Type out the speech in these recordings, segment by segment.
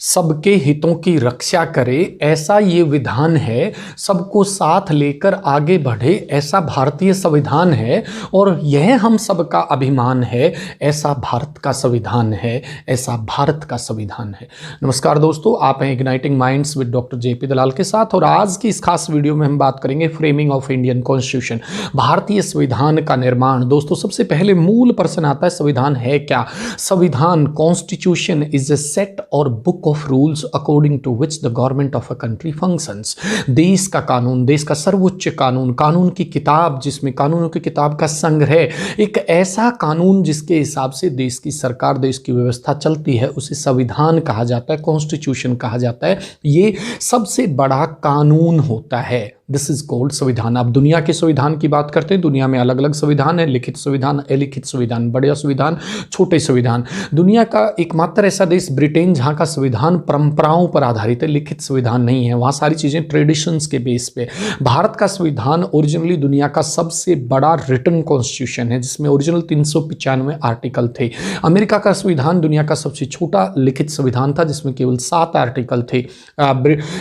सबके हितों की रक्षा करे, ऐसा ये विधान है। सबको साथ लेकर आगे बढ़े, ऐसा भारतीय संविधान है। और यह हम सबका अभिमान है, ऐसा भारत का संविधान है, ऐसा भारत का संविधान है। नमस्कार दोस्तों, आप हैं igniting minds with doctor JP Dalal के साथ। और आज की इस खास वीडियो में हम बात करेंगे फ्रेमिंग ऑफ इंडियन कॉन्स्टिट्यूशन, भारतीय संविधान का निर्माण। दोस्तों, सबसे पहले मूल प्रश्न आता है, संविधान है क्या? संविधान, कॉन्स्टिट्यूशन इज ए सेट और book of rules according to which the government of a country functions. देश का कानून, देश का सर्वोच्च कानून, कानून की किताब, जिसमें कानूनों की किताब का संग्रह, एक ऐसा कानून जिसके हिसाब से देश की सरकार, देश की व्यवस्था चलती है, उसे संविधान कहा जाता है, कॉन्स्टिट्यूशन कहा जाता है। ये सबसे बड़ा कानून होता है, दिस इज कॉल्ड संविधान। अब दुनिया के संविधान की बात करते हैं। दुनिया में अलग अलग संविधान है, लिखित संविधान, अलिखित संविधान, बड़े संविधान, छोटे संविधान। दुनिया का एकमात्र ऐसा देश ब्रिटेन जहां का संविधान परंपराओं पर आधारित है, लिखित संविधान नहीं है। वहां सारी चीजें ट्रेडिशंस के बेस पे। भारत का संविधान ओरिजिनली दुनिया का सबसे बड़ा रिटन कॉन्स्टिट्यूशन है, जिसमें ओरिजिनल 395 आर्टिकल थे। अमेरिका का संविधान दुनिया का सबसे छोटा लिखित संविधान था, जिसमें केवल 7 आर्टिकल थे।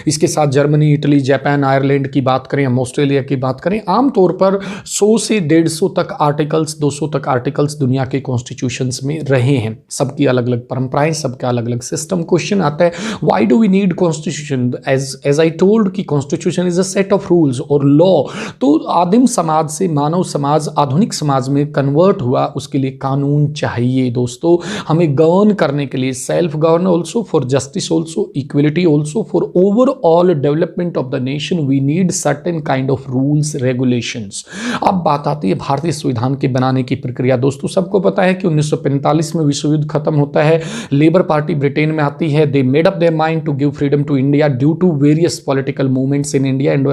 इसके साथ जर्मनी, इटली, जापान, आयरलैंड की बात करें, हम ऑस्ट्रेलिया की बात करें, आमतौर पर 100 से 150 तक आर्टिकल्स, 200 तक आर्टिकल्स दुनिया के कॉन्स्टिट्यूशंस में रहे हैं। सबकी अलग अलग परंपराएं, सबका अलग अलग सिस्टम। क्वेश्चन आता है, why do we need constitution? As I told कि constitution is a set of rules और लॉ। तो आदिम समाज से मानव समाज, आधुनिक समाज में कन्वर्ट हुआ, उसके लिए कानून चाहिए। दोस्तों, हमें गवर्न करने के लिए, self govern also, for justice also, equality also, for overall development of the nation we need certain kind of rules, regulations. अब बात आती है भारतीय संविधान के बनाने की प्रक्रिया। दोस्तों, सबको पता है कि 1945 में विश्व युद्ध खत्म होता है, लेबर पार्टी ब्रिटेन में आती है। They made up their mind to give freedom to India due to various political movements in India and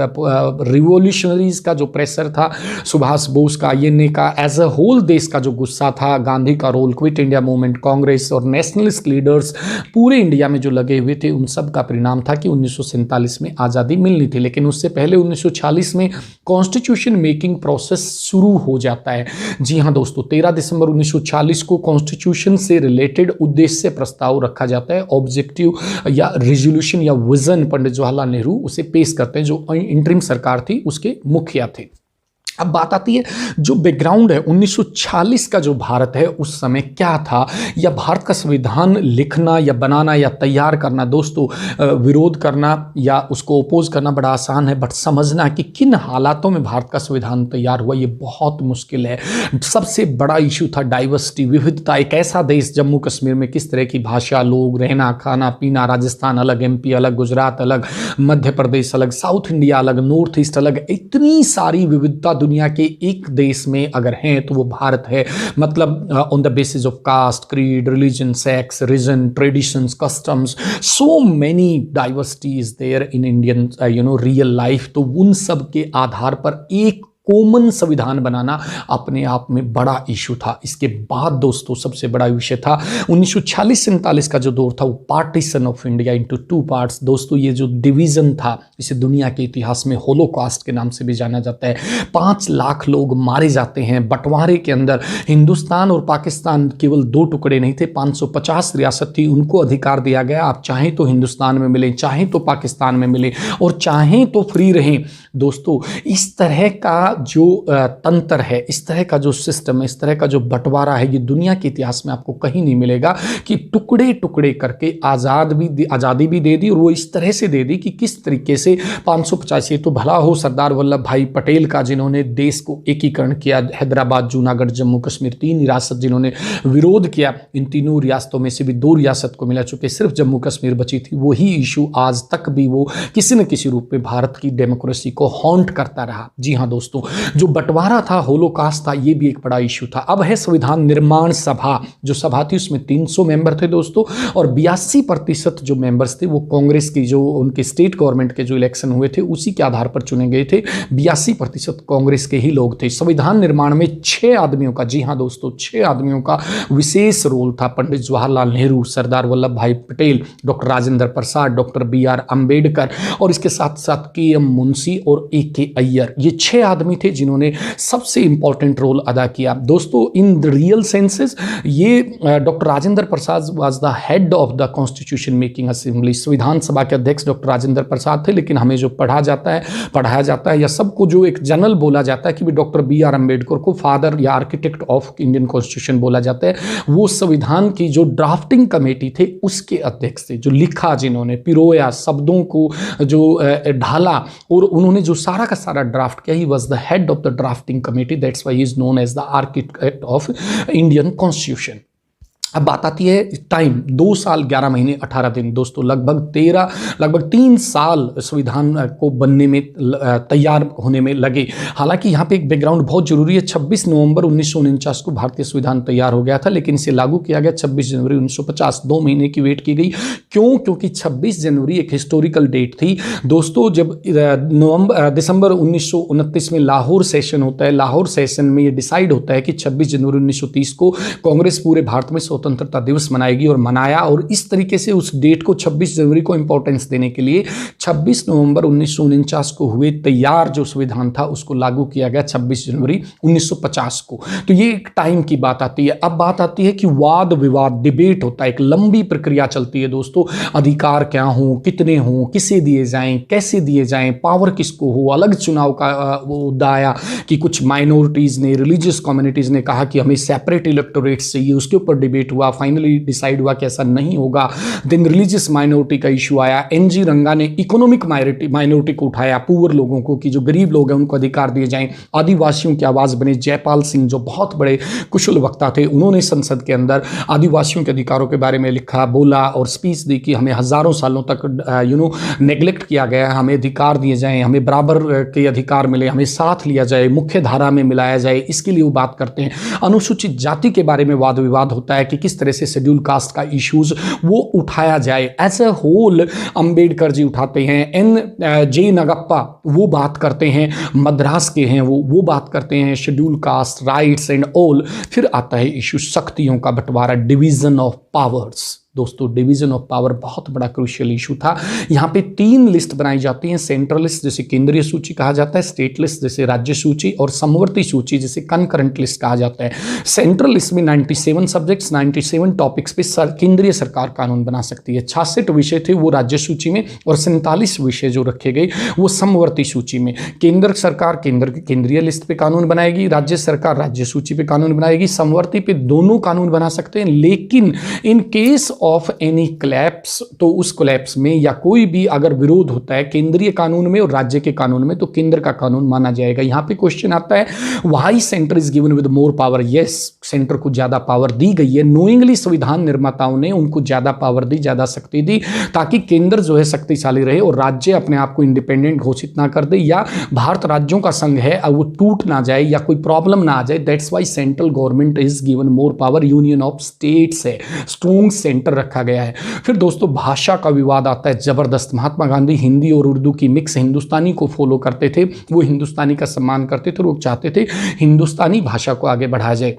revolutionaries का जो प्रेशर था, सुभाष बोस का, ये का, एज अ होल देश का जो गुस्सा था, गांधी का role, quit India movement, Congress और नेशनलिस्ट लीडर्स पूरे इंडिया में जो लगे हुए थे, उन सब का परिणाम था कि 1947 में आज़ादी मिलनी थी। लेकिन उससे पहले 1946 में कॉन्स्टिट्यूशन मेकिंग प्रोसेस शुरू हो जाता है। जी हां दोस्तों, 13 दिसंबर 1940 को कॉन्स्टिट्यूशन से रिलेटेड उद्देश्य प्रस्ताव रखा जाता है। ऑब्जेक्टिव या रिजोल्यूशन या विजन पंडित जवाहरलाल नेहरू उसे पेश करते हैं, जो इंटरिम सरकार थी उसके मुखिया थे। अब बात आती है, जो बैकग्राउंड है 1946 का, जो भारत है उस समय क्या था, या भारत का संविधान लिखना या बनाना या तैयार करना। दोस्तों, विरोध करना या उसको अपोज करना बड़ा आसान है, बट समझना कि किन हालातों में भारत का संविधान तैयार हुआ, ये बहुत मुश्किल है। सबसे बड़ा इशू था डाइवर्सिटी, विविधता। एक ऐसा देश, जम्मू कश्मीर में किस तरह की भाषा, लोग, रहना, खाना पीना, राजस्थान अलग, MP अलग, गुजरात अलग, मध्य प्रदेश अलग, साउथ इंडिया अलग, नॉर्थ ईस्ट अलग, इतनी सारी विविधता दुनिया के एक देश में अगर हैं तो वो भारत है। मतलब on the basis of caste, creed, religion, sex, region, traditions, customs, so many diversity is there in Indian real life. तो उन सब के आधार पर एक कॉमन संविधान बनाना अपने आप में बड़ा इशू था। इसके बाद दोस्तों, सबसे बड़ा विषय था 1946-47 का जो दौर था, वो partition of India into 2 parts. दोस्तों, ये जो डिवीजन था, इसे दुनिया के इतिहास में होलोकॉस्ट के नाम से भी जाना जाता है। 5 लाख लोग मारे जाते हैं बंटवारे के अंदर। हिंदुस्तान और पाकिस्तान केवल 2 टुकड़े नहीं थे, 550 रियासत थी, उनको अधिकार दिया गया, आप चाहें तो हिंदुस्तान में मिलें, चाहें तो पाकिस्तान में मिलें, और चाहें तो फ्री रहें। दोस्तों, इस तरह का जो तंत्र है, इस तरह का जो सिस्टम है, इस तरह का जो बंटवारा है, ये दुनिया के इतिहास में आपको कहीं नहीं मिलेगा कि टुकड़े टुकड़े करके आज़ादी भी दे दी, और वो इस तरह से दे दी कि किस तरीके से 550, ये तो भला हो सरदार वल्लभ भाई पटेल का, जिन्होंने देश को एकीकरण किया, हैदराबाद, जूनागढ़, जम्मू कश्मीर, 3 रियासत जिन्होंने विरोध किया। इन तीनों रियासतों में से भी 2 रियासत को मिला, चुके सिर्फ जम्मू कश्मीर बची थी। वही इशू आज तक भी वो किसी न किसी रूप में भारत की डेमोक्रेसी को हॉन्ट करता रहा। जी हाँ दोस्तों, जो बंटवारा था, होलोकॉस्ट था, ये भी एक बड़ा इशू था। अब है संविधान निर्माण सभा। जो सभा थी उसमें 300 मेंबर थे दोस्तों, और 82% जो मेंबर्स थे वो कांग्रेस की, जो उनके स्टेट गवर्नमेंट के जो इलेक्शन हुए थे उसी के आधार पर चुने गए थे। 82% कांग्रेस के ही लोग थे। संविधान निर्माण में 6 आदमियों का, जी हाँ दोस्तों, 6 आदमियों का विशेष रोल था। पंडित जवाहरलाल नेहरू, सरदार वल्लभ भाई Patel, doctor Rajendra Prasad, doctor BR Ambedkar, और इसके साथ साथ KM मुंशी और AK अय्यर। ये 6 आदमी आदमी थे जिन्होंने सबसे इंपॉर्टेंट रोल अदा किया। दोस्तों, इन द रियल सेंसेस ये doctor Rajendra Prasad was the head of the constitution making assembly. संविधान सभा के अध्यक्ष डॉक्टर राजेंद्र प्रसाद थे, लेकिन हमें जो पढ़ाया जाता है या सबको जो एक जनरल बोला जाता है कि डॉक्टर BR अम्बेडकर को फादर या आर्किटेक्ट ऑफ इंडियन कॉन्स्टिट्यूशन बोला जाता है। वो संविधान की जो ड्राफ्टिंग कमेटी थे उसके अध्यक्ष थे, जो लिखा, जिन्होंने पिरोया, शब्दों को जो ढाला और उन्होंने जो सारा का सारा ड्राफ्ट किया। He was the head of the drafting committee, that's why he is known as the architect of Indian constitution. अब बात आती है टाइम, 2 साल 11 महीने 18 दिन। दोस्तों, लगभग 3 साल संविधान को बनने में तैयार होने में लगे। हालांकि यहाँ पे एक बैकग्राउंड बहुत जरूरी है। 26 नवंबर 1949 को भारतीय संविधान तैयार हो गया था, लेकिन इसे लागू किया गया 26 जनवरी 1950। 2 महीने की वेट की गई। क्यों? क्योंकि 26 जनवरी एक हिस्टोरिकल डेट थी। दोस्तों, जब दिसंबर 1929 में लाहौर सेशन होता है, लाहौर सेशन में ये डिसाइड होता है कि 26 जनवरी 1930 को कांग्रेस पूरे भारत में स्वतंत्रता दिवस मनाएगी, और मनाया। और इस तरीके से उस डेट को 26 जनवरी को इंपॉर्टेंस देने के लिए 26 नवंबर 1949 को हुए तैयार जो संविधान था उसको लागू किया गया 26 जनवरी 1950 को। तो ये एक टाइम की बात आती है। अब बात आती है कि वाद विवाद, डिबेट होता है, एक लंबी प्रक्रिया चलती है। दोस्तों, अधिकार क्या हो, कितने हो, किसे दिए जाएं, कैसे दिए जाएं, पावर किसको हो। अलग चुनाव का वो मुद्दा आया कि कुछ माइनॉरिटीज ने, रिलीजियस कम्युनिटीज ने कहा कि हमें सेपरेट इलेक्टोरेट चाहिए, उसके ऊपर डिबेट हुआ। फाइनली डिसाइड हुआ कि ऐसा नहीं होगा। देन रिलीजियस माइनॉरिटी का इशू आया। NG रंगा ने इकोनॉमिक माइनॉरिटी को उठाया, पुअर लोगों को, कि जो गरीब लोग हैं उनको अधिकार दिए जाएं। आदिवासियों की आवाज बने। जयपाल सिंह जो बहुत बड़े कुशल वक्ता थे, उन्होंने संसद के अंदर आदिवासियों के अधिकारों के बारे में लिखा, बोला और स्पीच दी कि हमें हजारों सालों तक नेग्लेक्ट किया गया है, हमें अधिकार दिए जाएं, हमें बराबर के अधिकार मिले, हमें साथ लिया जाए, मुख्य धारा में मिलाया जाए। इसके लिए वो बात करते हैं। अनुसूचित जाति के बारे में वाद विवाद होता है कि किस तरह से शेड्यूल कास्ट का इश्यूज वो उठाया जाए। As a whole Ambedkar ji उठाते हैं। NJ नगप्पा वो बात करते हैं, मद्रास के हैं वो बात करते हैं, schedule caste rights and all. फिर आता है इशू शक्तियों का बंटवारा, डिवीजन ऑफ पावर्स। दोस्तों, डिवीजन ऑफ पावर बहुत बड़ा क्रूशियल इशू था। यहाँ पे 3 लिस्ट बनाई जाती हैं। सेंट्रल लिस्ट जिसे केंद्रीय सूची कहा जाता है, स्टेट लिस्ट जिसे राज्य सूची, और समवर्ती सूची जिसे कंकरेंट लिस्ट कहा जाता है। सेंट्रल लिस्ट में 97 सब्जेक्ट्स, 97 टॉपिक्स पे केंद्रीय सरकार कानून बना सकती है। 66 विषय थे वो राज्य सूची में, और 47 विषय जो रखे गए वो समवर्ती सूची में। केंद्र सरकार केंद्र की केंद्रीय लिस्ट पे कानून बनाएगी, राज्य सरकार राज्य सूची पे कानून बनाएगी। समवर्ती पे दोनों कानून बना सकते हैं, लेकिन in case of any collapse, तो उस कोलैप्स में या कोई भी अगर विरोध होता है केंद्रीय कानून में और राज्य के कानून में, तो केंद्र का कानून माना जाएगा। यहां पे क्वेश्चन आता है, why centre is given with more power? Yes, centre को ज्यादा पावर दी गई है। नोइंगली संविधान निर्माताओं ने उनको ज्यादा पावर दी, ज्यादा शक्ति दी, ताकि केंद्र जो है शक्तिशाली रहे और राज्य अपने आप को इंडिपेंडेंट घोषित ना कर दे, या भारत राज्यों का संघ है अब वो टूट ना जाए या कोई प्रॉब्लम ना आ जाए। That's why central government is given more power. Union of states है, स्ट्रॉन्ग सेंटर रखा गया है। फिर दोस्तों, भाषा का विवाद आता है जबरदस्त। महात्मा गांधी हिंदी और उर्दू की मिक्स हिंदुस्तानी को फॉलो करते थे। वो हिंदुस्तानी का सम्मान करते थे, वो चाहते थे हिंदुस्तानी भाषा को आगे बढ़ाया जाए।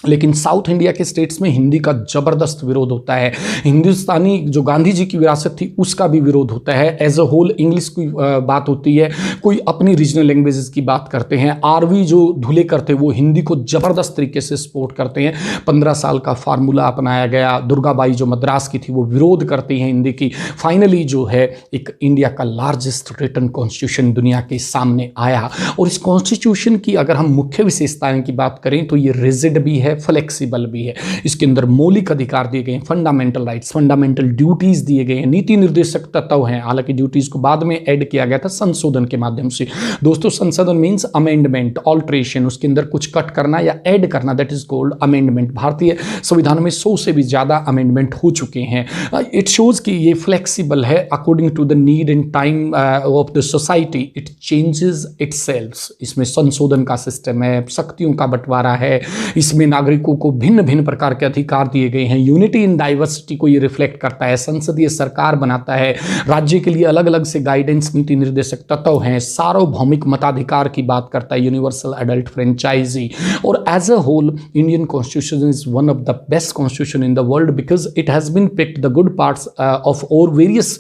लेकिन साउथ इंडिया के स्टेट्स में हिंदी का जबरदस्त विरोध होता है। हिंदुस्तानी जो गांधी जी की विरासत थी उसका भी विरोध होता है। एज अ होल इंग्लिश की बात होती है, कोई अपनी रीजनल लैंग्वेजेस की बात करते हैं। आरवी जो धुले करते वो हिंदी को जबरदस्त तरीके से सपोर्ट करते हैं। 15 साल का फार्मूला अपनाया गया। दुर्गाबाई जो मद्रास की थी वो विरोध करती हैं हिंदी की। फाइनली जो है एक इंडिया का लार्जेस्ट रिटन कॉन्स्टिट्यूशन दुनिया के सामने आया। और इस कॉन्स्टिट्यूशन की अगर हम मुख्य विशेषताएं की बात करें तो ये रिजिड भी है, फ्लेक्सिबल भी है। इसके अंदर मौलिक अधिकार दिए गए हैं, फंडामेंटल राइट्स, फंडामेंटल ड्यूटीज दिए गए हैं, नीति निर्देशक तत्व हैं। हालांकि ड्यूटीज को बाद में ऐड किया गया था संशोधन के माध्यम से। दोस्तों, संशोधन मींस अमेंडमेंट, ऑल्ट्रेशन, उसके अंदर कुछ कट करना या ऐड करना, दैट इज कॉल्ड अमेंडमेंट। भारतीय संविधान में 100 से भी ज्यादा अमेंडमेंट हो चुके हैं। इट शोज कि ये फ्लेक्सिबल है according to the need and time of the society, it changes itself. इसमें संशोधन का सिस्टम है, शक्तियों का बंटवारा है, इसमें नागरिकों को भिन्न भिन्न प्रकार के अधिकार दिए गए हैं। यूनिटी इन डाइवर्सिटी को ये रिफ्लेक्ट करता है। संसदीय सरकार बनाता है, राज्य के लिए अलग अलग से गाइडेंस नीति निर्देशक तत्व हैं, सार्वभौमिक मताधिकार की बात करता है, यूनिवर्सल एडल्ट फ्रेंचाइजी। और as a whole Indian constitution is one of the best constitution in the world because it has been picked the good parts of और various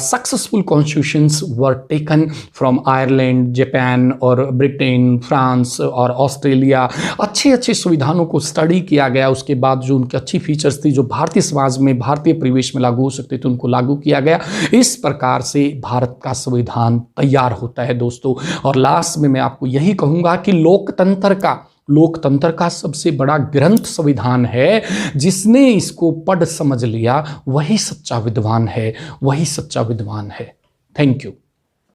successful constitutions were taken from Ireland, Japan और Britain, France और Australia. अच्छे अच्छे संविधानों को study किया गया, उसके बाद जो उनकी अच्छी फीचर्स थी जो भारतीय समाज में, भारतीय परिवेश में लागू हो सकते थे, उनको लागू किया गया। इस प्रकार से भारत का संविधान तैयार होता है दोस्तों। और लास्ट में मैं आपको यही कहूंगा कि लोकतंत्र का सबसे बड़ा ग्रंथ संविधान है। जिसने इसको पढ़ समझ लिया वही सच्चा विद्वान है, वही सच्चा विद्वान है। Thank you.